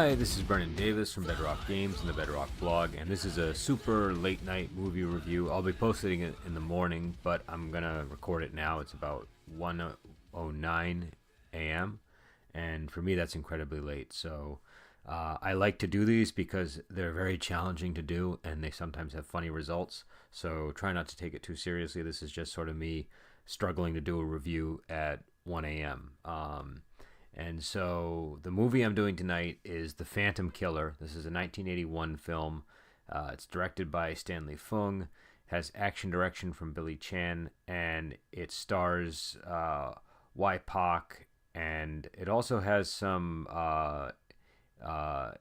Hi, this is Brennan Davis from Bedrock Games and the Bedrock blog, and this is a super late night movie review. I'll be posting it in the morning, but I'm gonna record it now. It's about 1:09 a.m., and for me that's incredibly late. So I like to do these because they're very challenging to do, and they sometimes have funny results. So try not to take it too seriously. This is just sort of me struggling to do a review at 1 a.m. And so the movie I'm doing tonight is The Phantom Killer. This is a 1981 film. It's directed by Stanley Fung, has action direction from Billy Chan, and it stars Pak, and it also has some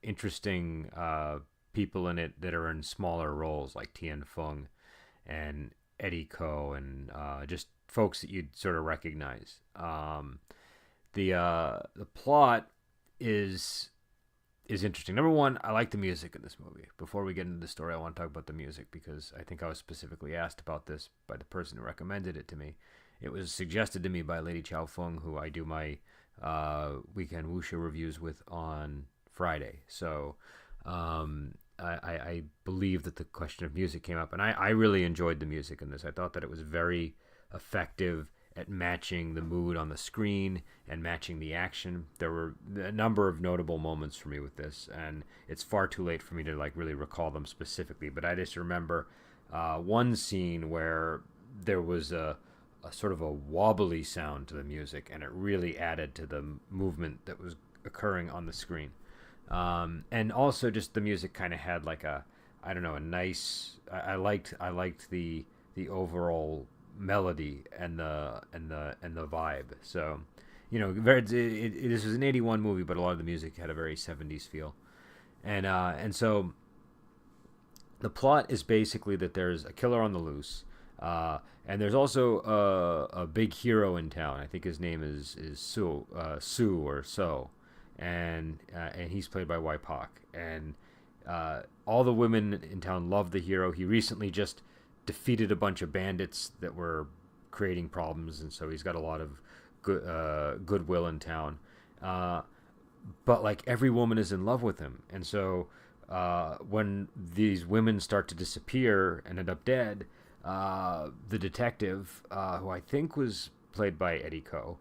interesting people in it that are in smaller roles, like Tien Fung and Eddie Ko, and just folks that you'd sort of recognize. The plot is interesting. Number one, I like the music in this movie. Before we get into the story, I want to talk about the music because I think I was specifically asked about this by the person who recommended it to me. It was suggested to me by Lady Chow Fung, who I do my weekend wuxia reviews with on Friday. So I believe that the question of music came up, and I really enjoyed the music in this. I thought that it was very effective at matching the mood on the screen and matching the action. There were a number of notable moments for me with this, and it's far too late for me to really recall them specifically, but I just remember one scene where there was a sort of a wobbly sound to the music, and it really added to the movement that was occurring on the screen. And also just the music kind of had a nice, I liked the overall melody and the vibe. So, this was an 81 movie, but a lot of the music had a very 70s feel. And so the plot is basically that there's a killer on the loose, and there's also a big hero in town. I think his name is Sue or So, and he's played by Pak. And all the women in town love the hero. He recently just defeated a bunch of bandits that were creating problems, and so he's got a lot of goodwill in town. But every woman is in love with him, and so when these women start to disappear and end up dead, the detective, who I think was played by Eddie Ko,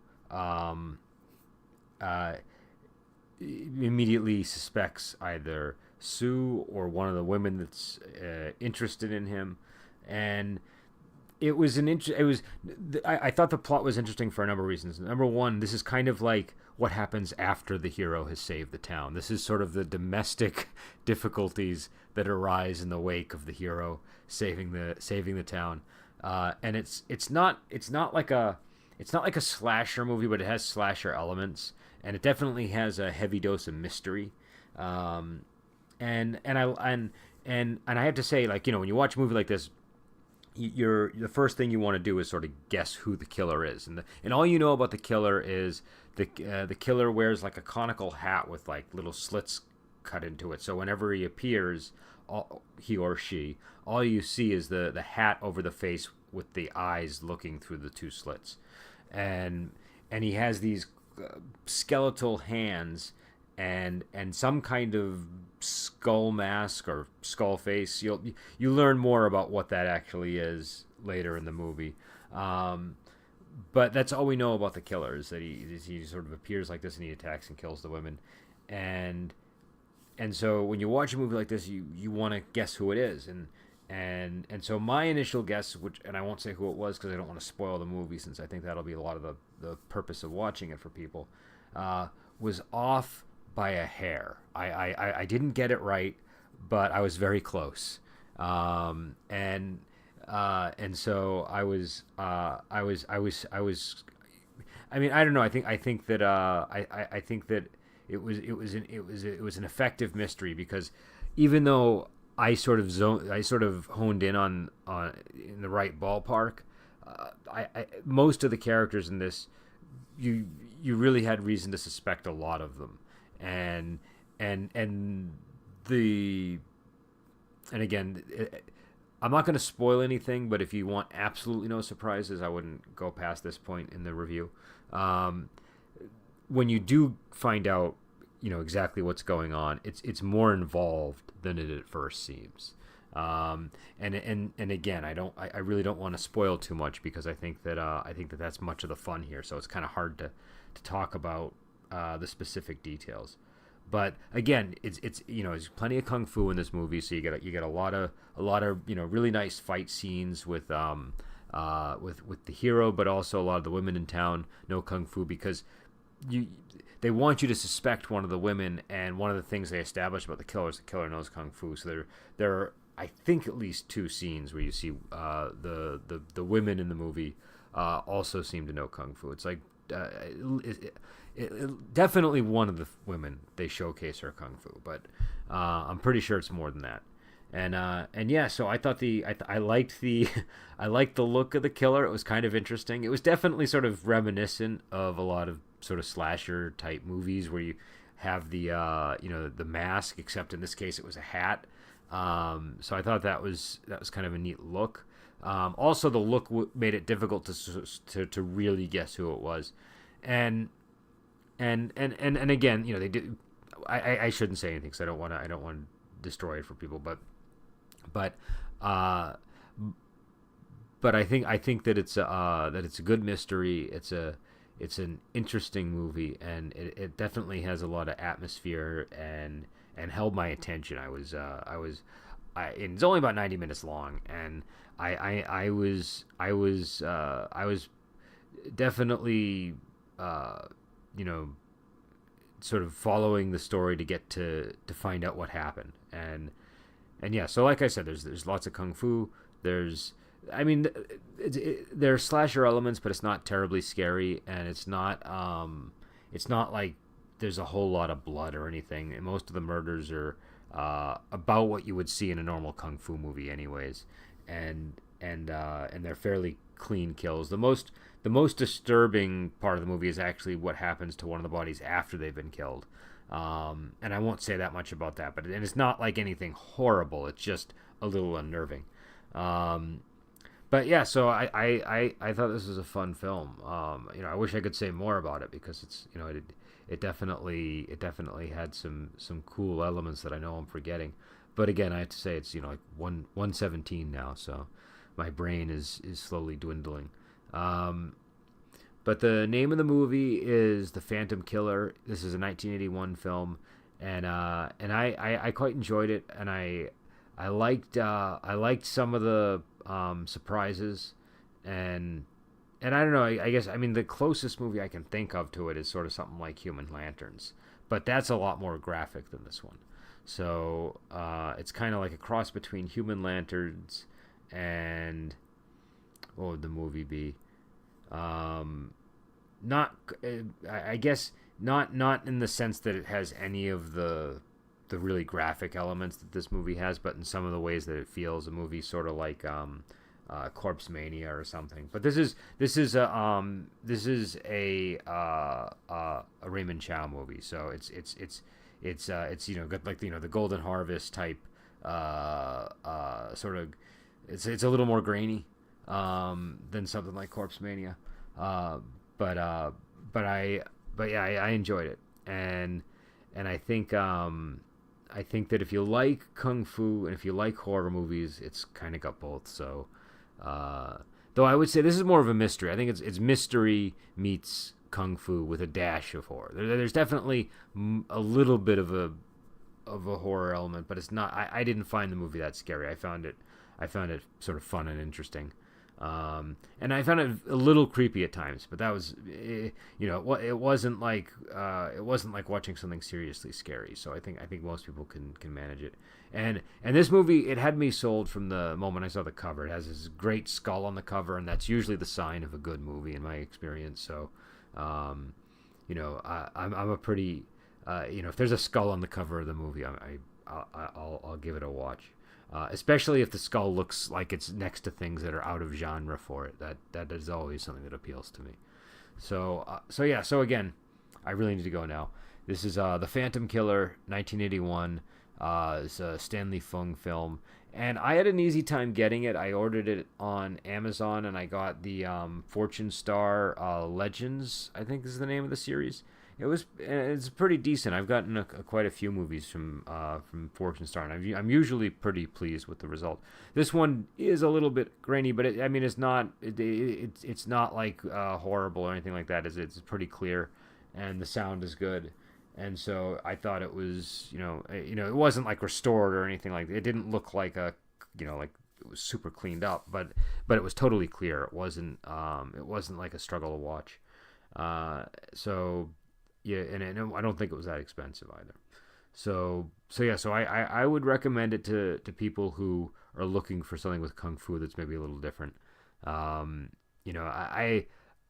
immediately suspects either Sue or one of the women that's interested in him. And I thought the plot was interesting for a number of reasons. Number one, this is kind of like what happens after the hero has saved the town. This is sort of the domestic difficulties that arise in the wake of the hero saving the town. And it's not like a slasher movie, but it has slasher elements, and it definitely has a heavy dose of mystery. And I have to say, when you watch a movie like this, the first thing you want to do is sort of guess who the killer is, and all you know about the killer is the killer wears a conical hat with little slits cut into it. So whenever he appears, he or she, all you see is the hat over the face with the eyes looking through the two slits, and he has these skeletal hands and some kind of skull mask or skull face. You learn more about what that actually is later in the movie, but that's all we know about the killer, is that he sort of appears like this and he attacks and kills the women, and so when you watch a movie like this, you want to guess who it is, and so my initial guess, and I won't say who it was because I don't want to spoil the movie, since I think that'll be a lot of the purpose of watching it for people, was off by a hair. I didn't get it right, but I was very close. And so I was. I mean, I don't know. I think that I think that it was an effective mystery, because even though I sort of honed in on in the right ballpark, most of the characters in this, you really had reason to suspect a lot of them. And again, I'm not going to spoil anything, but if you want absolutely no surprises, I wouldn't go past this point in the review. When you do find out, exactly what's going on. It's more involved than it at first seems. And again, I really don't want to spoil too much because I think that that's much of the fun here. So it's kind of hard to talk about the specific details. But again, it's there's plenty of kung fu in this movie, so you get a lot of really nice fight scenes with the hero, but also a lot of the women in town know kung fu because they want you to suspect one of the women, and one of the things they establish about the killer is the killer knows kung fu. So there are, I think, at least 2 scenes where you see the women in the movie also seem to know kung fu. It's like definitely one of the women they showcase her kung fu, but I'm pretty sure it's more than that. And yeah, so I thought I liked the I liked the look of the killer. It was kind of interesting. It was definitely sort of reminiscent of a lot of sort of slasher type movies where you have the the mask, except in this case it was a hat. So I thought that was kind of a neat look. Also, the look made it difficult to really guess who it was, and again, they did. I shouldn't say anything because I don't want to destroy it for people, but I think that it's a good mystery. It's an interesting movie, and it definitely has a lot of atmosphere and held my attention. It's only about 90 minutes long, and I was definitely sort of following the story to get to find out what happened, and yeah. So like I said, there's lots of kung fu. There's there's slasher elements, but it's not terribly scary, and it's not like there's a whole lot of blood or anything. And most of the murders are about what you would see in a normal kung fu movie, anyways, and they're fairly clean kills. The most disturbing part of the movie is actually what happens to one of the bodies after they've been killed. And I won't say that much about that, but it's not like anything horrible. It's just a little unnerving. But yeah, so I thought this was a fun film. I wish I could say more about it because it's it definitely had some cool elements that I know I'm forgetting. But again, I have to say it's like 1:17 now, so my brain is slowly dwindling. But the name of the movie is The Phantom Killer. This is a 1981 film, and I quite enjoyed it, and I liked some of the surprises, and I don't know. I guess the closest movie I can think of to it is sort of something like Human Lanterns, but that's a lot more graphic than this one. So it's kind of like a cross between Human Lanterns and what would the movie be? Not I guess not in the sense that it has any of the really graphic elements that this movie has, but in some of the ways that it feels a movie sort of like Corpse Mania or something. But this is a Raymond Chow movie, so it's got like the Golden Harvest type sort of. It's a little more grainy than something like Corpse Mania, but yeah, I enjoyed it, and I think that if you like kung fu and if you like horror movies, it's kind of got both. So, though I would say this is more of a mystery. I think it's mystery meets kung fu with a dash of horror. There's definitely a little bit of a horror element, but it's not. I didn't find the movie that scary. I found it sort of fun and interesting. And I found it a little creepy at times, but that was, it wasn't like watching something seriously scary. So I think most people can manage it. And this movie, it had me sold from the moment I saw the cover. It has this great skull on the cover, and that's usually the sign of a good movie in my experience. So, I'm a pretty, if there's a skull on the cover of the movie, I'll give it a watch. Especially if the skull looks like it's next to things that are out of genre for it. That is always something that appeals to me. So again, I really need to go now. This is The Phantom Killer, 1981. It's a Stanley Fung film, and I had an easy time getting it. I ordered it on Amazon, and I got the Fortune Star Legends, I think is the name of the series. It's pretty decent. I've gotten quite a few movies from Fortune Star, and I'm usually pretty pleased with the result. This one is a little bit grainy, but I mean, it's not like horrible or anything like that. It's pretty clear, and the sound is good. And so I thought it was, it wasn't like restored or anything like that. It didn't look like like it was super cleaned up, but it was totally clear. It wasn't like a struggle to watch. So yeah, and I don't think it was that expensive either. So I would recommend it to people who are looking for something with kung fu that's maybe a little different. I'd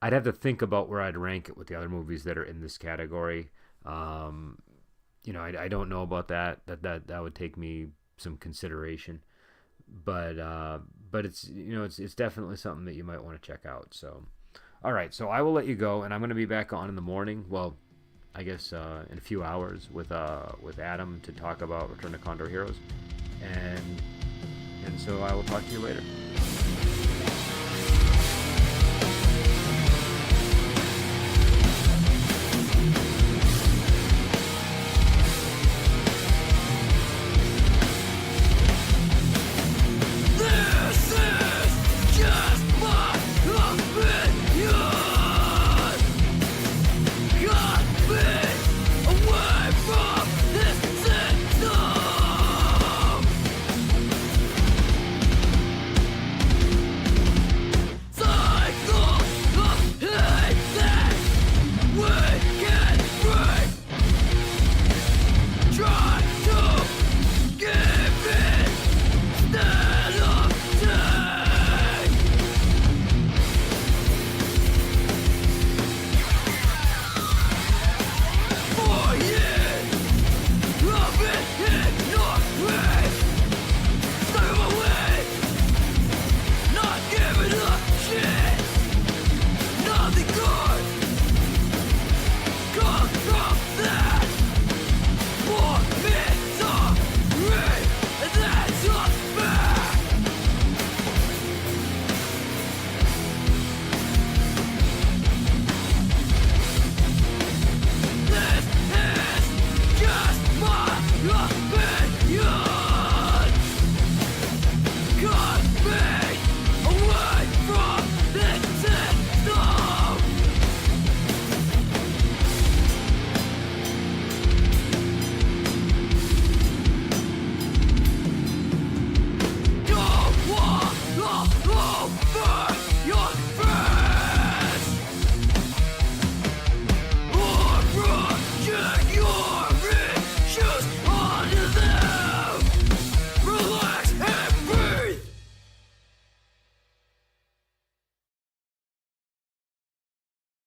have to think about where I'd rank it with the other movies that are in this category. I don't know about that. That would take me some consideration, but it's definitely something that you might want to check out. So, all right, so I will let you go, and I'm going to be back on in the morning. Well, I guess in a few hours with Adam to talk about Return to Condor Heroes, and so I will talk to you later.